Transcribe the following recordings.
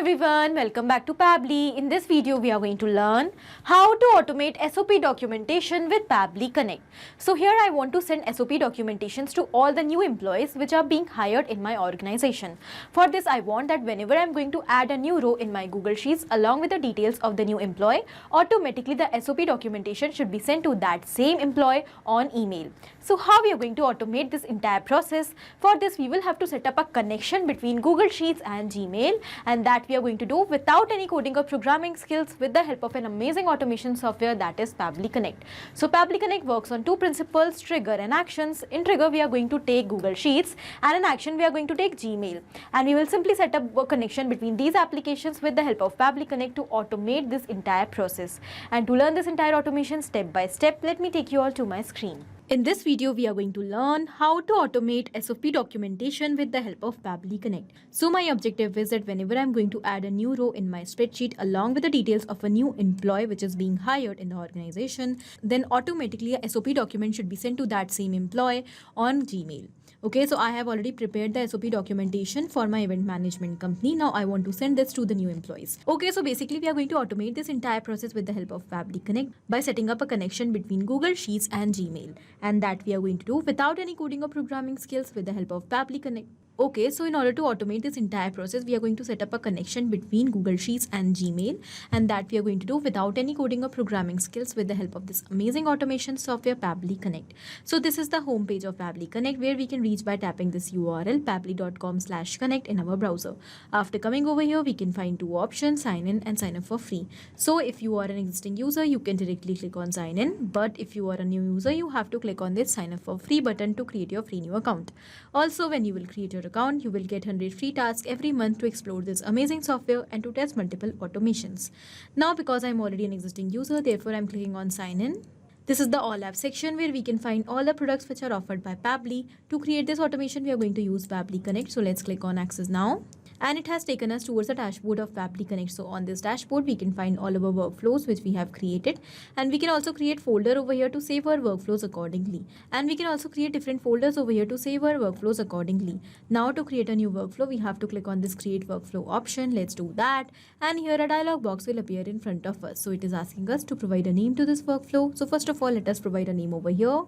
everyone, welcome back to Pabbly. In this video, we are going to learn how to automate SOP documentation with Pabbly Connect. So here I want to send SOP documentations to all the new employees which are being hired in my organization. For this, I want that whenever I am going to add a new row in my Google Sheets along with the details of the new employee, automatically the SOP documentation should be sent to that same employee on email. So how we are going to automate this entire process? For this, we will have to set up a connection between Google Sheets and Gmail, and that we are going to do without any coding or programming skills with the help of an amazing automation software that is Pabbly Connect. So Pabbly Connect works on two principles, trigger and actions. In trigger, we are going to take Google Sheets, and in action, we are going to take Gmail. And we will simply set up a connection between these applications with the help of Pabbly Connect to automate this entire process. And to learn this entire automation step by step, let me take you all to my screen. In this video, we are going to learn how to automate SOP documentation with the help of Pabbly Connect. So my objective is that whenever I'm going to add a new row in my spreadsheet along with the details of a new employee which is being hired in the organization, then automatically a SOP document should be sent to that same employee on Gmail. Okay, so I have already prepared the SOP documentation for my event management company. Now I want to send this to the new employees. Okay, so basically we are going to automate this entire process with the help of Pabbly Connect by setting up a connection between Google Sheets and Gmail. And that we are going to do without any coding or programming skills with the help of Pabbly Connect. Okay, so in order to automate this entire process, we are going to set up a connection between Google Sheets and Gmail, and that we are going to do without any coding or programming skills with the help of this amazing automation software Pabbly Connect. So this is the home page of Pabbly Connect, where we can reach by tapping this URL pabbly.com/connect in our browser. After coming over here, we can find two options, sign in and sign up for free. So if you are an existing user, you can directly click on sign in, but if you are a new user, you have to click on this sign up for free button to create your free new account. Also, when you will create your account, you will get 100 free tasks every month to explore this amazing software and to test multiple automations. Now, because I'm already an existing user, therefore I'm clicking on sign in. This is the all apps section where we can find all the products which are offered by Pabbly. To create this automation, we are going to use Pabbly Connect. So let's click on access now. And it has taken us towards the dashboard of Pabbly Connect. So on this dashboard, we can find all our workflows which we have created. And we can also create folder over here to save our workflows accordingly. And we can also create different folders over here to save our workflows accordingly. Now to create a new workflow, we have to click on this create workflow option. Let's do that. And here a dialog box will appear in front of us. So it is asking us to provide a name to this workflow. So first of all, let us provide a name over here.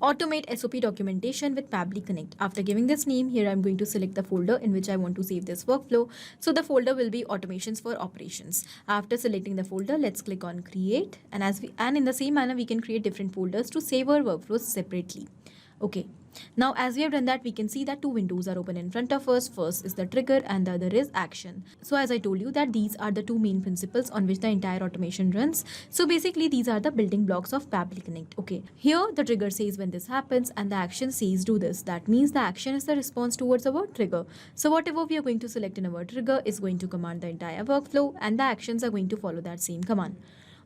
Automate SOP documentation with Pabbly Connect. After giving this name, here I'm going to select the folder in which I want to save this workflow. So the folder will be automations for operations. After selecting the folder, let's click on create. And in the same manner, we can create different folders to save our workflows separately. Okay. Now, as we have done that, we can see that two windows are open in front of us. First is the trigger and the other is action. So as I told you that these are the two main principles on which the entire automation runs. So basically, these are the building blocks of Pabbly Connect. Okay, here the trigger says when this happens and the action says do this. That means the action is the response towards our trigger. So whatever we are going to select in our trigger is going to command the entire workflow, and the actions are going to follow that same command.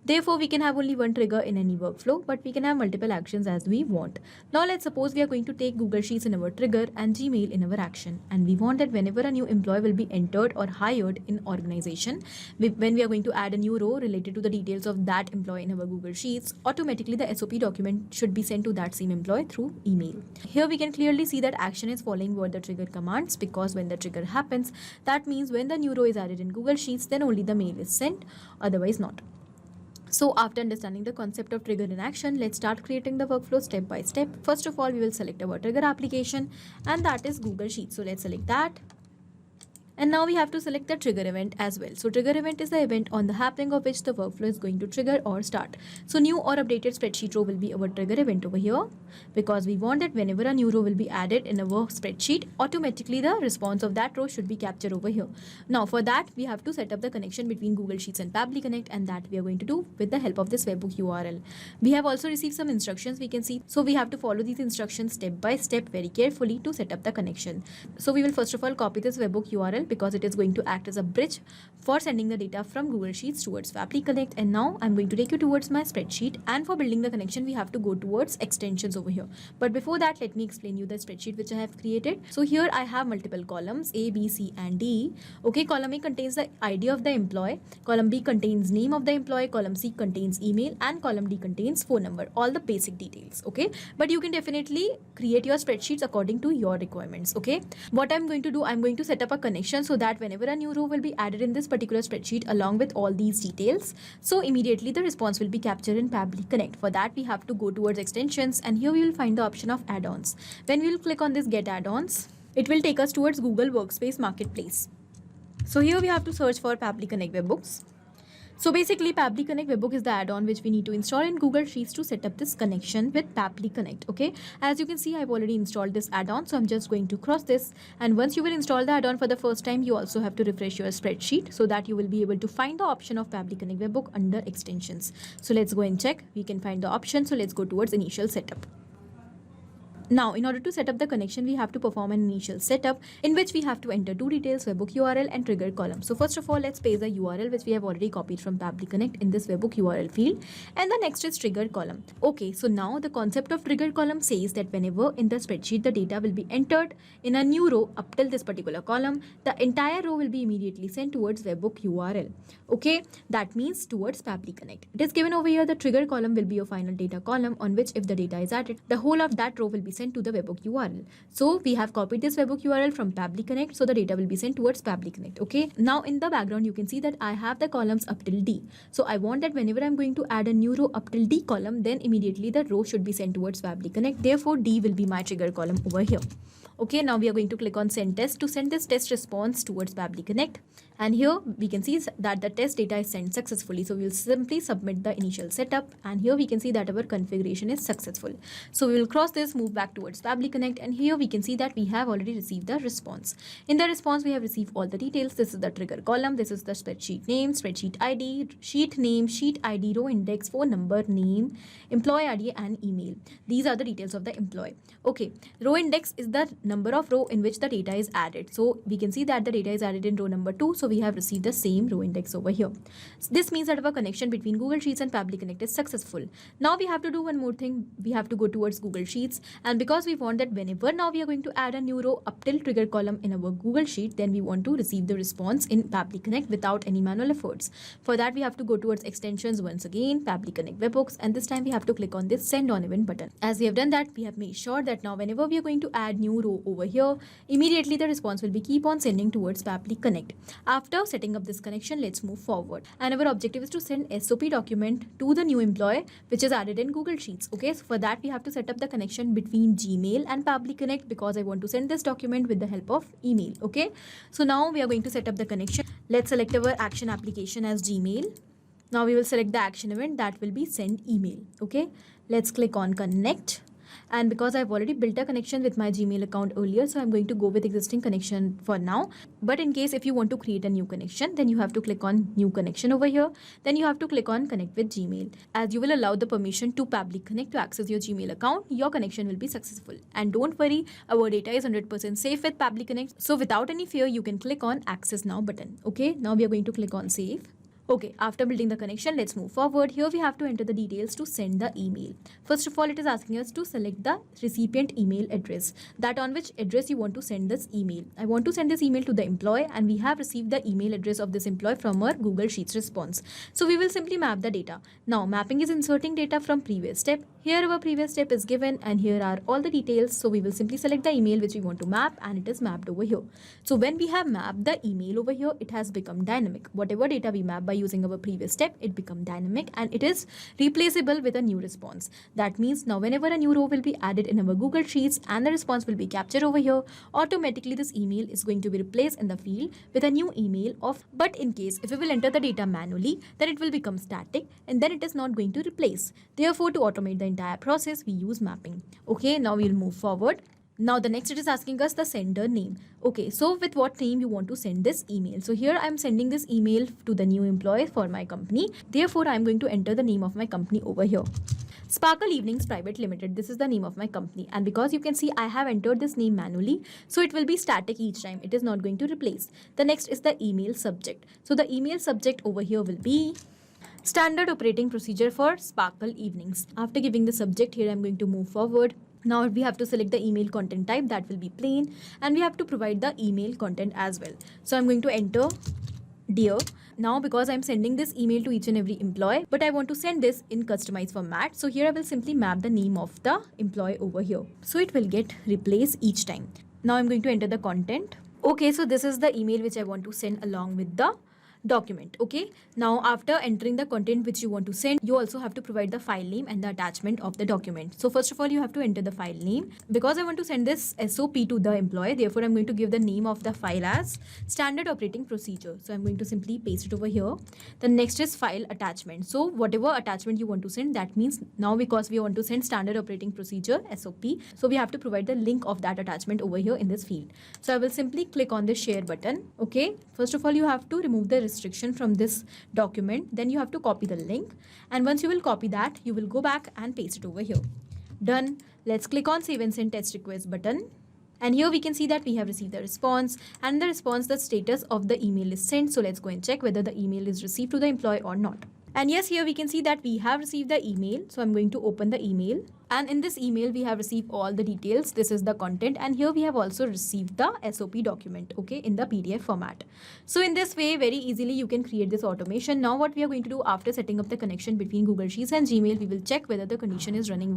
Therefore, we can have only one trigger in any workflow, but we can have multiple actions as we want. Now, let's suppose we are going to take Google Sheets in our trigger and Gmail in our action. And we want that whenever a new employee will be entered or hired in organization, when we are going to add a new row related to the details of that employee in our Google Sheets, automatically the SOP document should be sent to that same employee through email. Here we can clearly see that action is following what the trigger commands, because when the trigger happens, that means when the new row is added in Google Sheets, then only the mail is sent, otherwise not. So after understanding the concept of trigger in action, let's start creating the workflow step by step. First of all, we will select our trigger application, and that is Google Sheets. So let's select that. And now we have to select the trigger event as well. So trigger event is the event on the happening of which the workflow is going to trigger or start. So new or updated spreadsheet row will be our trigger event over here, because we want that whenever a new row will be added in our spreadsheet, automatically the response of that row should be captured over here. Now for that, we have to set up the connection between Google Sheets and Pabbly Connect, and that we are going to do with the help of this webhook URL. We have also received some instructions we can see. So we have to follow these instructions step by step very carefully to set up the connection. So we will first of all copy this webhook URL, because it is going to act as a bridge for sending the data from Google Sheets towards Pabbly Connect. And now I'm going to take you towards my spreadsheet, and for building the connection, we have to go towards extensions over here. But before that, let me explain you the spreadsheet which I have created. So here I have multiple columns A, B, C and D. Okay, column A contains the ID of the employee, column B contains name of the employee, column C contains email, and column D contains phone number, all the basic details. Okay, but you can definitely create your spreadsheets according to your requirements. Okay, what I'm going to do, I'm going to set up a connection extension so that whenever a new row will be added in this particular spreadsheet along with all these details, so immediately the response will be captured in Pabbly Connect. For that, we have to go towards extensions, and here we will find the option of add-ons. When we will click on this get add-ons, it will take us towards Google Workspace Marketplace. So here we have to search for Pabbly Connect Webhooks. So basically, Pabbly Connect Webhook is the add-on which we need to install in Google Sheets to set up this connection with Pabbly Connect. Okay, as you can see, I've already installed this add-on, so I'm just going to cross this. And once you will install the add-on for the first time, you also have to refresh your spreadsheet so that you will be able to find the option of Pabbly Connect Webhook under extensions. So let's go and check. We can find the option. So let's go towards initial setup. Now, in order to set up the connection, we have to perform an initial setup in which we have to enter two details, webhook URL and trigger column. So first of all, let's paste the URL which we have already copied from Pabbly Connect in this webhook URL field, and the next is trigger column. Okay, so now the concept of trigger column says that whenever in the spreadsheet the data will be entered in a new row up till this particular column, the entire row will be immediately sent towards webhook URL. Okay, that means towards Pabbly Connect. It is given over here. The trigger column will be your final data column on which if the data is added, the whole of that row will be sent to the webhook URL. So we have copied this webhook URL from Pabbly Connect, so the data will be sent towards Pabbly Connect. Okay, now in the background you can see that I have the columns up till D. So I want that whenever I'm going to add a new row up till D column, then immediately the row should be sent towards Pabbly Connect. Therefore D will be my trigger column over here. Okay, now we are going to click on send test to send this test response towards Pabbly Connect. And here we can see that the test data is sent successfully. So we will simply submit the initial setup, and here we can see that our configuration is successful. So we will cross this, move back towards Pabbly Connect, and here we can see that we have already received the response. In the response, we have received all the details. This is the trigger column. This is the spreadsheet name, spreadsheet ID, sheet name, sheet ID, row index, phone number, name, employee ID, and email. These are the details of the employee. Okay, row index is the number of row in which the data is added. So we can see that the data is added in row number 2. So we have received the same row index over here. So this means that our connection between Google Sheets and Pabbly Connect is successful. Now we have to do one more thing. We have to go towards Google Sheets, and because we want that whenever now we are going to add a new row up till trigger column in our Google Sheet, then we want to receive the response in Pabbly Connect without any manual efforts. For that, we have to go towards extensions once again, Pabbly Connect Webhooks, and this time we have to click on this send on event button. As we have done that, we have made sure that now whenever we are going to add new row over here, immediately the response will be keep on sending towards Pabbly Connect. After setting up this connection, let's move forward. And our objective is to send SOP document to the new employee which is added in Google Sheets. Okay, so for that we have to set up the connection between Gmail and Pabbly Connect because I want to send this document with the help of email. Okay, so now we are going to set up the connection. Let's select our action application as Gmail. Now we will select the action event that will be send email. Okay, let's click on connect. And because I've already built a connection with my Gmail account earlier, so I'm going to go with existing connection for now. But in case if you want to create a new connection, then you have to click on new connection over here. Then you have to click on connect with Gmail. As you will allow the permission to Pabbly Connect to access your Gmail account, your connection will be successful. And don't worry, our data is 100% safe with Pabbly Connect. So without any fear, you can click on access now button. Okay, now we are going to click on save. Okay, after building the connection, let's move forward. Here we have to enter the details to send the email. First of all, it is asking us to select the recipient email address, that on which address you want to send this email. I want to send this email to the employee, and we have received the email address of this employee from our Google Sheets response. So we will simply map the data. Now mapping is inserting data from previous step. Here our previous step is given, and here are all the details. So we will simply select the email which we want to map, and it is mapped over here. So when we have mapped the email over here, it has become dynamic. Whatever data we map by using our previous step, it become dynamic, and it is replaceable with a new response. That means now whenever a new row will be added in our Google Sheets and the response will be captured over here, automatically this email is going to be replaced in the field with a new email of. But in case if we will enter the data manually, then it will become static, and then it is not going to replace. Therefore, to automate the entire process, we use mapping. Okay, now we'll move forward. Now the next it is asking us the sender name. Okay, so with what name you want to send this email. So here I'm sending this email to the new employee for my company. Therefore, I'm going to enter the name of my company over here. Sparkle Evenings Private Limited. This is the name of my company, and because you can see I have entered this name manually, so it will be static each time. It is not going to replace. The next is the email subject. So the email subject over here will be standard operating procedure for Sparkle Evenings. After giving the subject here, I'm going to move forward. Now we have to select the email content type, that will be plain, and we have to provide the email content as well. So I'm going to enter dear. Now because I'm sending this email to each and every employee, but I want to send this in customized format, so here I will simply map the name of the employee over here. So it will get replaced each time. Now I'm going to enter the content. Okay, so this is the email which I want to send along with the document. Okay, now after entering the content which you want to send, you also have to provide the file name and the attachment of the document. So first of all, you have to enter the file name. Because I want to send this SOP to the employee, therefore I'm going to give the name of the file as standard operating procedure. So I'm going to simply paste it over here. The next is file attachment. So whatever attachment you want to send, that means now because we want to send standard operating procedure SOP, so we have to provide the link of that attachment over here in this field. So I will simply click on the share button. Okay, first of all, you have to remove the restriction from this document, then you have to copy the link, and once you will copy that, you will go back and paste it over here. Done. Let's click on save and send test request button, and here we can see that we have received the response, and in the response the status of the email is sent. So let's go and check whether the email is received to the employee or not. And yes, here we can see that we have received the email. So I'm going to open the email, and in this email we have received all the details. This is the content, and here we have also received the SOP document, okay, in the PDF format. So in this way, very easily you can create this automation. Now what we are going to do, after setting up the connection between Google Sheets and Gmail, we will check whether the condition is running,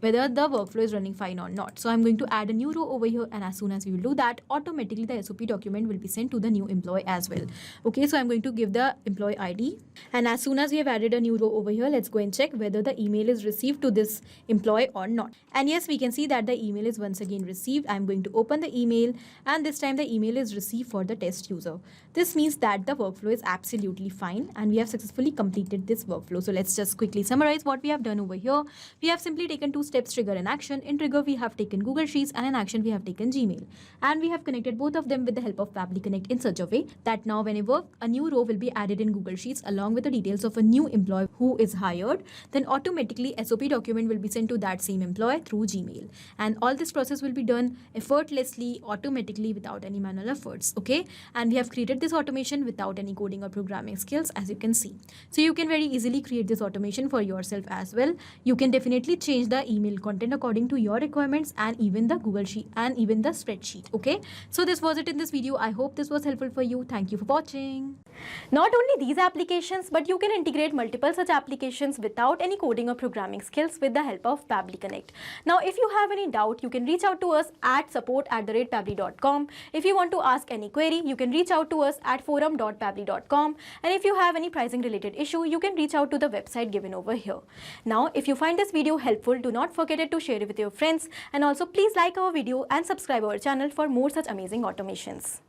whether the workflow is running fine or not. So I'm going to add a new row over here, and as soon as we will do that, automatically the SOP document will be sent to the new employee as well. Okay, so I'm going to give the employee ID, and as soon as we have added a new row over here, let's go and check whether the email is received to this employee or not. And yes, we can see that the email is once again received. I'm going to open the email, and this time the email is received for the test user. This means that the workflow is absolutely fine, and we have successfully completed this workflow. So let's just quickly summarize what we have done over here. We have simply taken two steps: trigger and action. In trigger, we have taken Google Sheets, and in action, we have taken Gmail. And we have connected both of them with the help of Pabbly Connect in such a way that now whenever a new row will be added in Google Sheets along with the details of a new employee who is hired, then automatically SOP document will be sent to that same employee through Gmail. And all this process will be done effortlessly, automatically, without any manual efforts. Okay, and we have created this automation without any coding or programming skills, as you can see. So you can very easily create this automation for yourself as well. You can definitely change the email content according to your requirements, and even the Google Sheet and even the spreadsheet. Okay, so this was it in this video. I hope this was helpful for you. Thank you for watching. Not only these applications, but you can integrate multiple such applications without any coding or programming skills with the help of Pabbly Connect. Now, if you have any doubt, you can reach out to us at support@pabbly.com. If you want to ask any query, you can reach out to us at forum.pabbly.com. And if you have any pricing related issue, you can reach out to the website given over here. Now, if you find this video helpful, do not forget to share it with your friends, and also please like our video and subscribe our channel for more such amazing automations.